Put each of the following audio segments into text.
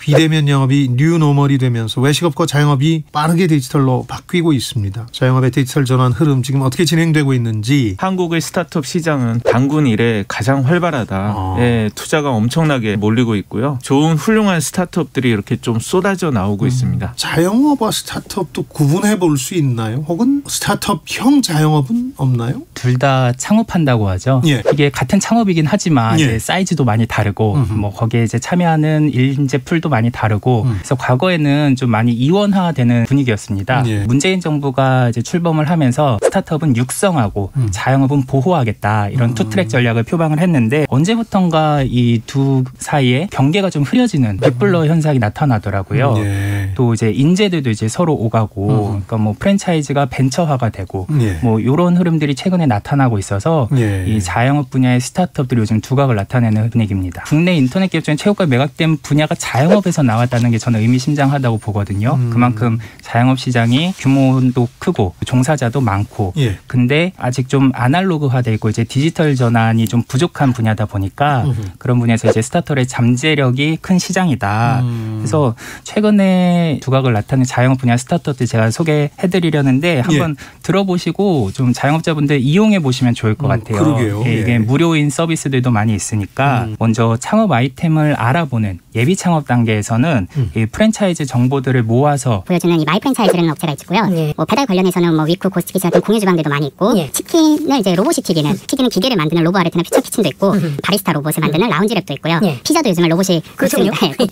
비대면 영업이 뉴노멀이 되면서 외식업과 자영업이 빠르게 디지털로 바뀌고 있습니다. 자영업의 디지털 전환 흐름 지금 어떻게 진행되고 있는지. 한국의 스타트업 시장은 단군 이래 가장 활발하다. 예, 투자가 엄청나게 몰리고 있고요. 좋은 훌륭한 스타트업들이 이렇게 좀 쏟아져 나오고 있습니다. 자영업과 스타트업도 구분해 볼 수 있나요? 혹은 스타트업형 자영업은 없나요? 둘 다 창업한다고 하죠. 예. 이게 같은 창업이긴 하지만 예. 이제 사이즈도 많이 다르고 뭐 거기에 이제 참여하는 인재 풀도 많이 다르고 그래서 과거에는 좀 많이 이원화되는 분위기였습니다. 예. 문재인 정부가 이제 출범을 하면서 스타트업은 육성하고 자영업은 보호하겠다 이런 투트랙 전략을 표방을 했는데 언제부턴가 이 두 사이에 경계가 좀 흐려지는 빗불로 현상이 나타나더라고요. 예. 또 이제 인재들도 이제 서로 오가고 그러니까 뭐 프랜차이즈가 벤처화가 되고 예. 뭐 이런 흐름들이 최근에 나타나고 있어서 예. 이 자영업 분야의 스타트업들이 요즘 두각을 나타내는 분위기입니다. 국내 인터넷 기업 중에 최고가 매각된 분야가 자영업에서 나왔다는 게 저는 의미심장하다고 보거든요. 그만큼 자영업 시장이 규모도 크고 종사자도 많고 예. 근데 아직 좀 아날로그화돼 있고 이제 디지털 전환이 좀 부족한 분야다 보니까 그런 분야에서 이제 스타트업의 잠재력이 큰 시장이다. 그래서 최근에 두각을 나타낸 자영업 분야 스타트업들 제가 소개해드리려는데 한번 들어보시고 좀 자영업자분들 이용해 보시면 좋을 것 같아요. 그러게요. 예, 이게 예. 무료인 서비스들도 많이 있으니까 먼저 창업 아이템을 알아보는 예비 창업 단계에서는 이 프랜차이즈 정보들을 모아서 보여주는 이 마이 프랜차이즈라는 업체가 있고요. 뭐 배달 관련해서는 뭐 위크, 고스트키치 같은 공유 주방들도 많이 있고 치킨을 이제 로봇이 튀기는 기계를 만드는 로보 아르테나 퓨처 키친도 있고 바리스타 로봇을 만드는 라운지랩도 있고요. 피자도 요즘은 로봇이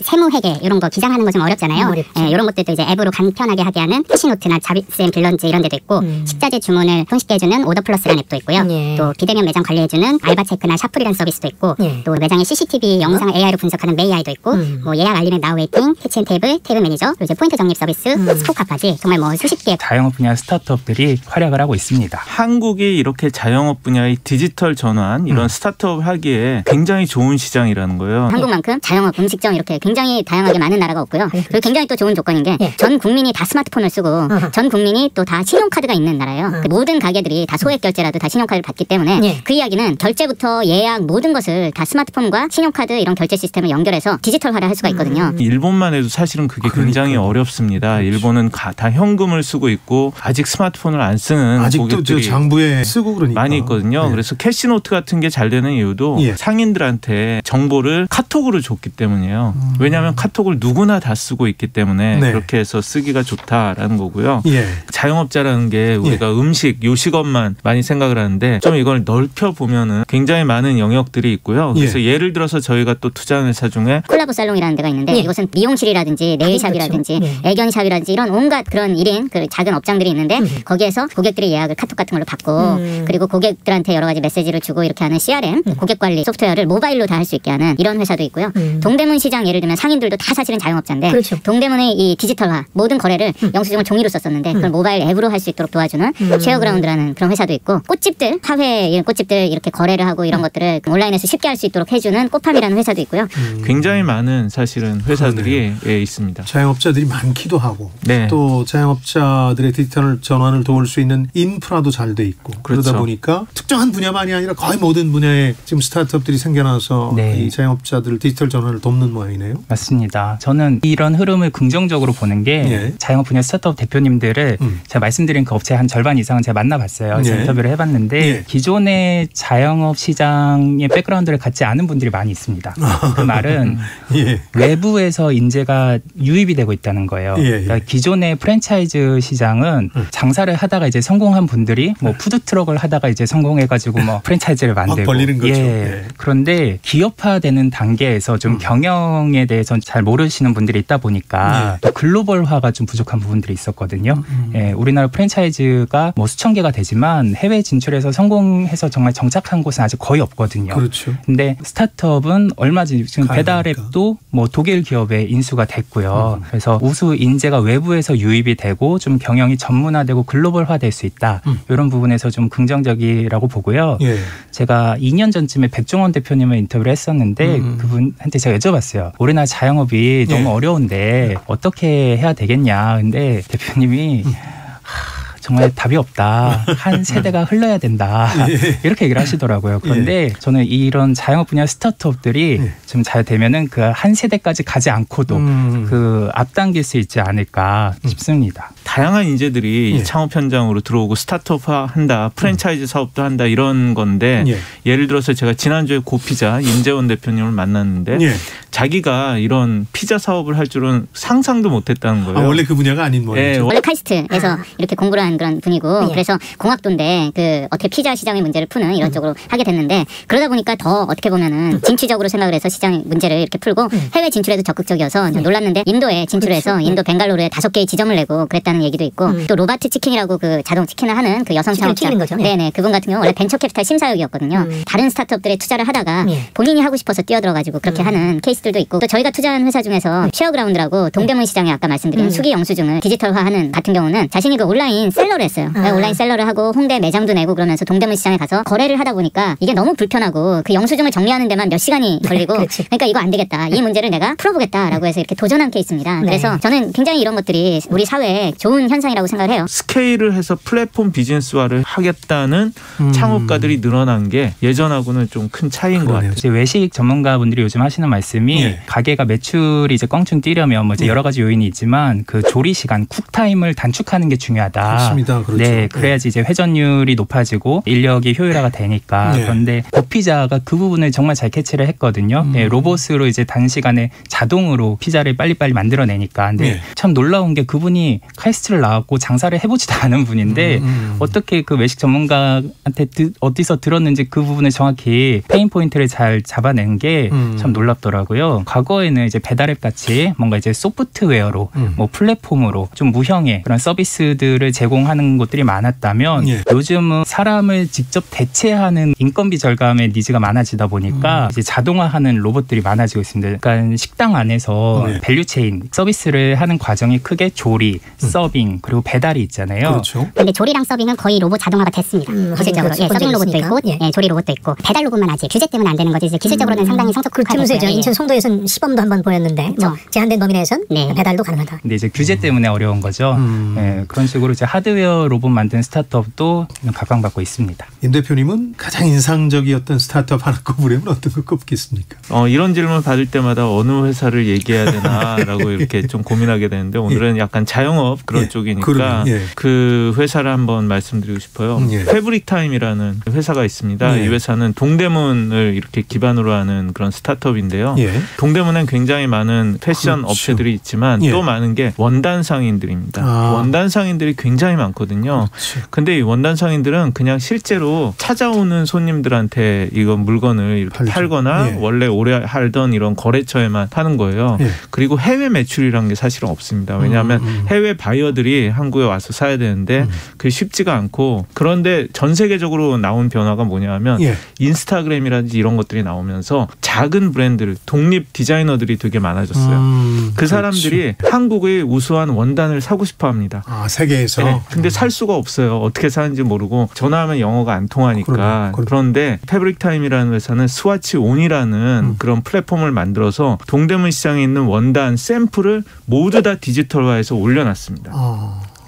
세무 회계 이런 거 기장하는 거 좀 어렵잖아요. 예, 이런 것들도 이제 앱으로 간편하게 하게 하는 캐시노트나 자비쌤 빌런즈 이런 데도 있고 식자재 주문을 손쉽게 해주는 오더플러스라는 앱도 있고요. 또 비대면 매장 관리해주는 알바체크나 샤플이라는 서비스도 있고 또 매장의 CCTV 영상을 AI로 분석하는 메이아이도 있고 뭐 예약 알림의 나우웨이팅, 캐치앤테이블, 테이블 매니저, 그리고 이제 포인트 적립 서비스, 스코카까지 정말 뭐 수십 개 자영업 분야 스타트업들이 활약을 하고 있습니다. 한국이 이렇게 자영업 분야의 디지털 전환 이런 스타트업 하기에 굉장히 좋은 시장이라는 거예요. 한국만큼 자영업, 음식점 이렇게 굉장히 다양하게 많은 나라가 없고요. 그리고 굉장히 또 좋은 조건인 게 전 국민이 다 스마트폰을 쓰고 전 국민이 또 다 신용카드가 있는 나라예요. 모든 가게들이 다 소액 결제라도 다 신용카드를 받기 때문에 그 이야기는 결제부터 예약 모든 것을 다 스마트폰과 신용카드 이런 결제 시스템을 연결해서 디지털화를 할 수가 있거든요. 일본만 해도 사실은 그게 굉장히 어렵습니다. 일본은 다 현금을 쓰고 있고 아직 스마트폰을 안 쓰는 아직도 고객들이 저 장부에 쓰고 그러니까 많이 있거든요. 그래서 캐시노트 같은 게 잘 되는 이유도 상인들한테 정보를 카톡으로 줬기 때문이에요. 왜냐하면 카톡을 누구나 다 쓰고 있기 때문에 그렇게 해서 쓰기가 좋다라는 거고요. 자영업자라는 게 우리가 음식, 요식업만 많이 생각을 하는데 좀 이걸 넓혀 보면은 굉장히 많은 영역들이 있고요. 그래서 예를 들어서 저희가 또 투자하는 회사 중에 콜라보 살롱이라는 데가 있는데 이곳은 미용실이라든지 네일샵이라든지 애견샵이라든지 이런 온갖 그런 1인 그 작은 업장들이 있는데 거기에서 고객들이 예약을 카톡 같은 걸로 받고 그리고 고객들한테 여러 가지 메시지를 주고 이렇게 하는 CRM 고객 관리 소프트웨어를 모바일로 다 할 수 있게 하는 이런 회사도 있고요. 동대문 시장 예를 들면 상인들도 다 사실은 자영업자인데 동대문의 이 디지털화 모든 거래를 영수증을 종이로 썼었는데 그걸 모바일 앱으로 할 수 있도록 도와주는 쉐어그라운드라는 그런 회사도 있고 꽃집들 화훼 이런 꽃집들 이렇게 거래를 하고 이런 것들을 온라인에서 쉽게 할 수 있도록 해주는 꽃팜이라는 회사도 있고요. 굉장히 많은 사실은 회사들이 있습니다. 자영업자들이 많기도 하고 또 자영업자들의 디지털 전환을 도울 수 있는 인프라도 잘 돼 있고 그러다 보니까 특정한 분야만이 아니라 거의 모든 분야에 지금 스타트업들이 생겨나서 이 자영업자들 디지털 전환을 돕는 모양이네요. 맞습니다. 저는 이런 흐름을 긍정적으로 보는 게 자영업 분야 스타트업 대표님들을 제가 말씀드린 그 업체 한 절반 이상은 제가 만나봤어요. 인터뷰를 해봤는데 기존의 자영업 시장의 백그라운드를 갖지 않은 분들이 많이 있습니다. 그 말은 외부에서 인재가 유입이 되고 있다는 거예요. 그러니까 기존의 프랜차이즈 시장은 장사를 하다가 이제 성공한 분들이 뭐 푸드트럭을 하다가 이제 성공해가지고 뭐 프랜차이즈를 만들고 벌리는 거죠. 그런데 기업화되는 단계에서 좀 경영에 대해서 잘 모르시는 분들이 있다 보니까 또 글로벌화가 좀 부족한 부분들이 있었거든요. 우리나라 프랜차이즈가 뭐 수천 개가 되지만 해외 진출해서 성공해서 정말 정착한 곳은 아직 거의 없거든요. 그렇죠. 근데 스타트업은 얼마 전 지금 배달앱도 뭐 독일 기업에 인수가 됐고요. 그래서 우수 인재가 외부에서 유입이 되고 좀 경영이 전문화되고 글로벌화될 수 있다. 이런 부분에서 좀 긍정적이라고 보고요. 제가 2년 전쯤에 백종원 대표님을 인터뷰를 했었는데 그분한테 제가 여쭤봤어요. 우리나라 자영업이 너무 어려운데 어떻게 해야 되겠냐. 근데 대표님이 정말 답이 없다. 한 세대가 흘러야 된다. 이렇게 얘기를 하시더라고요. 그런데 저는 이런 자영업 분야 스타트업들이 좀 잘 되면은 그 한 세대까지 가지 않고도 그 앞당길 수 있지 않을까 싶습니다. 다양한 인재들이 이 창업 현장으로 들어오고 스타트업 한다, 프랜차이즈 사업도 한다 이런 건데 예를 들어서 제가 지난주에 고피자 임재원 대표님을 만났는데 자기가 이런 피자 사업을 할 줄은 상상도 못했다는 거예요. 원래 그 분야가 아닌 모양이죠. 원래 카이스트에서 이렇게 공부를 한 그런 분이고 그래서 공학도인데 그 어떻게 피자 시장의 문제를 푸는 이런 쪽으로 하게 됐는데 그러다 보니까 더 어떻게 보면은 진취적으로 생각을 해서 시장 문제를 이렇게 풀고 해외 진출에도 적극적이어서 놀랐는데 인도에 진출해서 인도 벵갈루루에 5개의 지점을 내고 그랬다는 얘기도 있고 또 로바트 치킨이라고 그 자동 치킨을 하는 그 여성 창업자 네네 그분 같은 경우 원래 벤처 캐피탈 심사역이었거든요. 다른 스타트업들에 투자를 하다가 본인이 하고 싶어서 뛰어들어가지고 그렇게 하는 케이스들도 있고 또 저희가 투자한 회사 중에서 쉐어그라운드라고 동대문 시장에 아까 말씀드린 수기 영수증을 디지털화하는 같은 경우는 자신이 그 온라인 셀러를 했어요. 온라인 셀러를 하고 홍대 매장도 내고 그러면서 동대문 시장에 가서 거래를 하다 보니까 이게 너무 불편하고 그 영수증을 정리하는 데만 몇 시간이 걸리고 그러니까 이거 안 되겠다. 이 문제를 내가 풀어보겠다라고 해서 이렇게 도전한 케이스입니다. 그래서 저는 굉장히 이런 것들이 우리 사회에 좋은 현상이라고 생각을 해요. 스케일을 해서 플랫폼 비즈니스화를 하겠다는 창업가들이 늘어난 게 예전하고는 좀 큰 차이인 것 같아요. 이제 외식 전문가분들이 요즘 하시는 말씀이 가게가 매출이 이제 껑충 뛰려면 뭐 이제 여러 가지 요인이 있지만 그 조리 시간 쿡타임을 단축하는 게 중요하다. 그렇습니다. 그렇죠. 네, 그래야지 이제 회전율이 높아지고 인력이 효율화가 되니까. 그런데 고피자가 그 부분을 정말 잘 캐치를 했거든요. 로봇으로 이제 단시간에 자동으로 피자를 빨리빨리 만들어내니까. 근데 참 놀라운 게 그분이 카이스트를 나왔고 장사를 해보지도 않은 분인데 어떻게 그 외식 전문가한테 어디서 들었는지 그 부분을 정확히 페인 포인트를 잘 잡아낸 게 참 놀랍더라고요. 과거에는 이제 배달앱 같이 뭔가 이제 소프트웨어로 뭐 플랫폼으로 좀 무형의 그런 서비스들을 제공하는 곳들이 많았다면 요즘은 사람을 직접 대체하는 인건비 절감의 니즈가 많아지다 보니까 이제 자동화하는 로봇들이 많아지고 있습니다. 그러니까 식당 안에서 밸류체인 서비스를 하는 과정이 크게 조리, 서빙 그리고 배달이 있잖아요. 그렇죠. 근데 조리랑 서빙은 거의 로봇 자동화가 됐습니다. 기술적으로 서빙 로봇도 있고 조리 로봇도 있고 배달 로봇만 아직 규제 때문에 안 되는 거지 이제 기술적으로는 상당히 성숙하게 됐어요. 인천 송도에서는 시범도 한번 보였는데 제한된 범위 내에서는 배달도 가능하다. 근데 이제 규제 때문에 어려운 거죠. 그런 식으로 이제 하드웨어 로봇 만드는 스타트업도 각광받고 있습니다. 임 대표님은 가장 인상적이었던 스타트업 하나 꼽으려면 어떤 거 꼽겠습니까? 이런 질문 받을 때마다 어느 회사를 얘기해야 되나라고 이렇게 좀 고민하게 되는데 오늘은 약간 자영업 그런 쪽이니까 그 회사를 한번 말씀드리고 싶어요. 패브릭타임이라는 회사가 있습니다. 이 회사는 동대문을 이렇게 기반으로 하는 그런 스타트업인데요. 동대문엔 굉장히 많은 패션 업체들이 있지만 또 많은 게 원단 상인들입니다. 원단 상인들이 굉장히 많거든요. 근데 이 원단 상인들은 그냥 실제로 찾아오는 손님들한테 이거 물건을 이렇게 팔거나 원래 오래 하던 이런 거래처에만 파는 거예요. 그리고 해외 매출이라는 게 사실은 없습니다. 왜냐하면 해외 바이어들이 한국에 와서 사야 되는데 그게 쉽지가 않고 그런데 전 세계적으로 나온 변화가 뭐냐면 인스타그램이라든지 이런 것들이 나오면서 작은 브랜드를 독립 디자이너들이 되게 많아졌어요. 그 사람들이 한국의 우수한 원단을 사고 싶어 합니다. 세계에서? 근데 살 수가 없어요. 어떻게 사는지 모르고 전화하면 영어가 안 통하니까. 그런데 패브릭타임이라는 회사는 스와치 온이라는 그런 플랫폼을 만들어서 동대문 시장에 있는 원단 샘플을 모두 다 디지털화해서 올려놨습니다.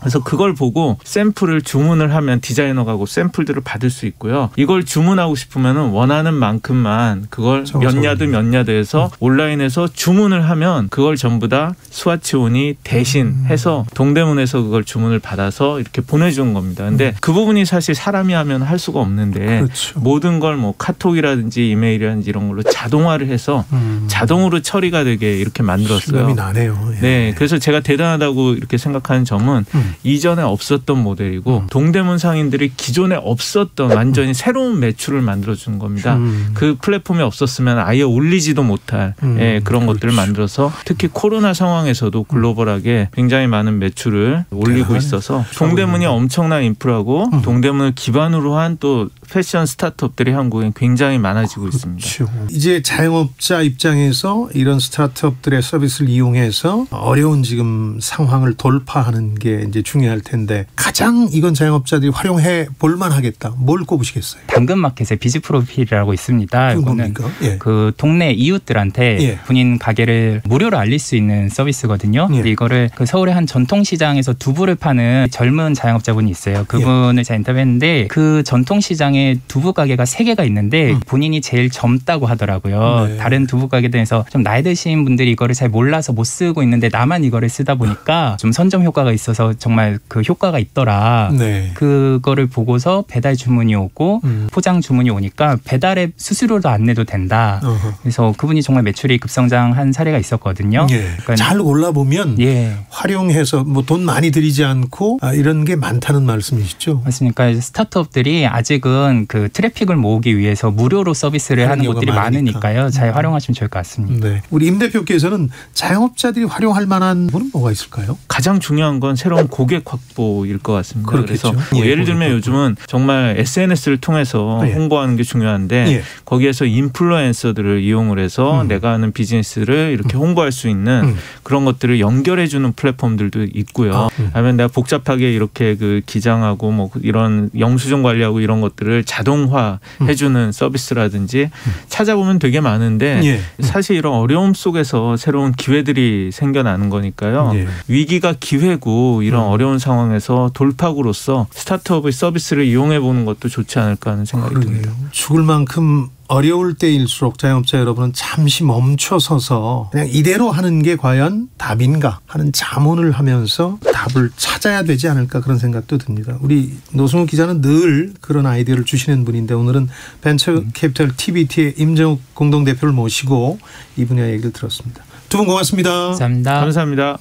그래서 그걸 보고 샘플을 주문을 하면 디자이너가 그 샘플들을 받을 수 있고요. 이걸 주문하고 싶으면 원하는 만큼만 그걸 몇 야드에서 온라인에서 주문을 하면 그걸 전부 다 스와치온이 대신 해서 동대문에서 그걸 주문을 받아서 이렇게 보내주는 겁니다. 근데 그 부분이 사실 사람이 하면 할 수가 없는데 모든 걸 뭐 카톡이라든지 이메일이라든지 이런 걸로 자동화를 해서 자동으로 처리가 되게 이렇게 만들었어요. 실감이 나네요. 네, 그래서 제가 대단하다고 이렇게 생각하는 점은 이전에 없었던 모델이고 동대문 상인들이 기존에 없었던 완전히 새로운 매출을 만들어주는 겁니다. 그 플랫폼이 없었으면 아예 올리지도 못할 그런 것들을 만들어서 특히 코로나 상황에서도 글로벌하게 굉장히 많은 매출을 올리고 있어서 동대문이 엄청난 인프라고 동대문을 기반으로 한 또 패션 스타트업들이 한국에 굉장히 많아지고 있습니다. 이제 자영업자 입장에서 이런 스타트업들의 서비스를 이용해서 어려운 지금 상황을 돌파하는 게 이제 중요할 텐데 가장 이건 자영업자들이 활용해 볼만 하겠다. 뭘 꼽으시겠어요? 당근마켓에 비즈 프로필이라고 있습니다. 이거는 예. 그 동네 이웃들한테 예. 본인 가게를 무료로 알릴 수 있는 서비스거든요. 예. 이거를 그 서울의 한 전통시장에서 두부를 파는 젊은 자영업자분이 있어요. 그분을 제가 인터뷰했는데 그 전통시장에 두부 가게가 3개가 있는데 본인이 제일 젊다고 하더라고요. 네. 다른 두부 가게들에서 좀 나이 드신 분들이 이거를 잘 몰라서 못 쓰고 있는데 나만 이거를 쓰다 보니까 좀 선점 효과가 있어서 정말 그 효과가 있더라. 네. 그거를 보고서 배달 주문이 오고 포장 주문이 오니까 배달앱 수수료도 안 내도 된다. 그래서 그분이 정말 매출이 급성장한 사례가 있었거든요. 예. 그러니까 잘 골라보면 예. 활용해서 뭐 돈 많이 들이지 않고 이런 게 많다는 말씀이시죠? 맞습니까? 스타트업들이 아직은 그 트래픽을 모으기 위해서 무료로 서비스를 하는 곳들이 많으니까요. 잘 활용하시면 좋을 것 같습니다. 네. 우리 임 대표께서는 자영업자들이 활용할 만한 부분은 뭐가 있을까요? 가장 중요한 건 새로운 고객 확보일 것 같습니다. 그렇겠죠. 그래서 뭐 예를 들면 요즘은 정말 SNS를 통해서 홍보하는 게 중요한데 거기에서 인플루엔서들을 이용을 해서 내가 하는 비즈니스를 이렇게 홍보할 수 있는 그런 것들을 연결해주는 플랫폼들도 있고요. 아니면 내가 복잡하게 이렇게 그 기장하고 뭐 이런 영수증 관리하고 이런 것들을 자동화해주는 서비스라든지 찾아보면 되게 많은데 사실 이런 어려움 속에서 새로운 기회들이 생겨나는 거니까요. 위기가 기회고 이런 어려운 상황에서 돌파구로서 스타트업의 서비스를 이용해 보는 것도 좋지 않을까 하는 생각이 듭니다. 죽을 만큼 어려울 때일수록 자영업자 여러분은 잠시 멈춰서서 그냥 이대로 하는 게 과연 답인가 하는 자문을 하면서 답을 찾아야 되지 않을까 그런 생각도 듭니다. 우리 노승우 기자는 늘 그런 아이디어를 주시는 분인데 오늘은 벤처캐피털 TBT의 임정욱 공동대표를 모시고 이 분야 얘기를 들었습니다. 두 분 고맙습니다. 감사합니다. 감사합니다.